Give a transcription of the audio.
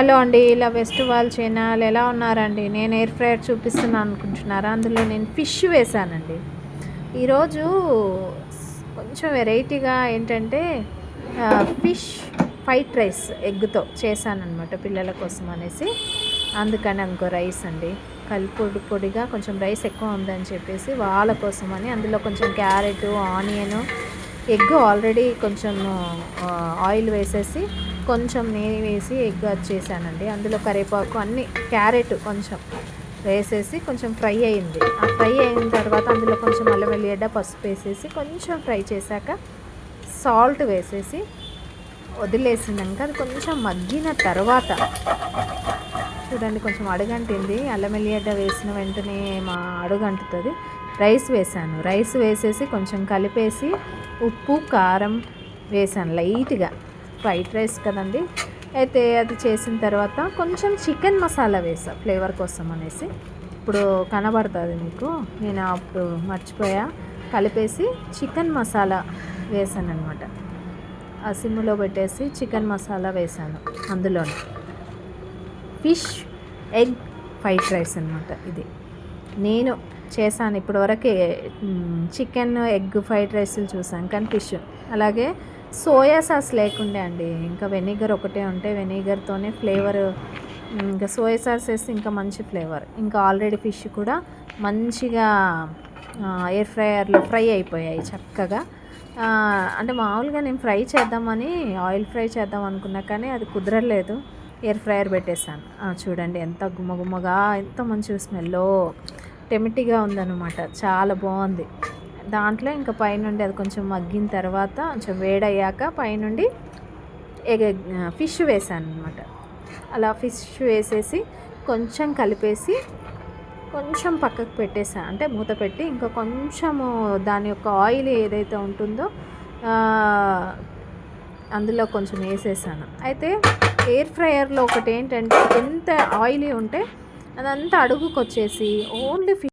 Hello అండి, ఇలా festival channel ఎలా ఉన్నారండి? నేను ఎయిర్ ఫ్రైయర్ చూపిస్తున్నాను అనుకుంటున్నారా? అందులో నేను ఫిష్ వేశానండి. ఈరోజు కొంచెం వెరైటీగా ఏంటంటే ఫిష్ ఫ్రైడ్ రైస్ ఎగ్గుతో చేశానన్నమాట పిల్లల కోసం అనేసి. అందుకని ఇంకో రైస్ అండి, పొడి పొడిగా కొంచెం రైస్ ఎక్కువ ఉందని చెప్పేసి వాళ్ళ కోసమని అందులో కొంచెం క్యారెట్, ఆనియన్, ఎగ్ ఆల్రెడీ కొంచెం ఆయిల్ వేసేసి కొంచెం నెయ్యి వేసి ఎగ్ చేశానండి. అందులో కరివేపాకు అన్నీ క్యారెట్ కొంచెం వేసేసి కొంచెం ఫ్రై అయింది. ఆ ఫ్రై అయిన తర్వాత అందులో కొంచెం అల్లం వెల్లిగడ్డ, పసుపు వేసేసి కొంచెం ఫ్రై చేశాక సాల్ట్ వేసేసి వదిలేసినాక అది కొంచెం మగ్గిన తర్వాత చూడండి, కొంచెం అడుగంటింది. అల్లం వెల్లిగడ్డ వేసిన వెంటనే అడుగంటుతుంది. రైస్ వేసాను. రైస్ వేసేసి కొంచెం కలిపేసి ఉప్పు, కారం వేసాను లైట్గా. ఫ్రైడ్ రైస్ కదండి. అయితే అది చేసిన తర్వాత కొంచెం చికెన్ మసాలా వేసా ఫ్లేవర్ కోసం అనేసి. ఇప్పుడు కనబడుతుంది మీకు, నేను అప్పుడు మర్చిపోయా. కలిపేసి చికెన్ మసాలా వేసాను అనమాట. ఆ సిమ్లో పెట్టేసి చికెన్ మసాలా వేసాను. అందులోనే ఫిష్ ఎగ్ ఫ్రైడ్ రైస్ అనమాట ఇది. నేను చేశాను ఇప్పటివరకే చికెన్ ఎగ్ ఫ్రైడ్ రైస్లు చూసాను, కానీ ఫిష్ అలాగే సోయా సాస్ లేకుండే అండి. ఇంకా వెనిగర్ ఒకటే ఉంటే వెనిగర్తోనే ఫ్లేవర్, ఇంకా సోయా సాస్ వేస్తే ఇంకా మంచి ఫ్లేవర్. ఇంకా ఆల్రెడీ ఫిష్ కూడా మంచిగా ఎయిర్ ఫ్రైయర్లో ఫ్రై అయిపోయాయి చక్కగా. అంటే మామూలుగా నేను ఫ్రై చేద్దామని ఆయిల్ ఫ్రై చేద్దాం అనుకున్నా, కానీ అది కుదరలేదు. ఎయిర్ ఫ్రైయర్ పెట్టేశాను. చూడండి ఎంత గుమ్మగుమ్మగా, ఎంత మంచి స్మెల్లో టెమిటిగా ఉందన్నమాట. చాలా బాగుంది. దాంట్లో ఇంకా పైనుండి అది కొంచెం మగ్గిన తర్వాత కొంచెం వేడయ్యాక పైనుండి ఫిష్ వేసాను అనమాట. అలా ఫిష్ వేసేసి కొంచెం కలిపేసి కొంచెం పక్కకు పెట్టేసాను. అంటే మూత పెట్టి ఇంకా కొంచెము దాని యొక్క ఆయిల్ ఏదైతే ఉంటుందో అందులో కొంచెం వేసేసాను. అయితే ఎయిర్ ఫ్రైయర్లో ఒకటి ఏంటంటే ఎంత ఆయిలీ ఉంటే అదంతా అడుగుకొచ్చేసి ఓన్లీ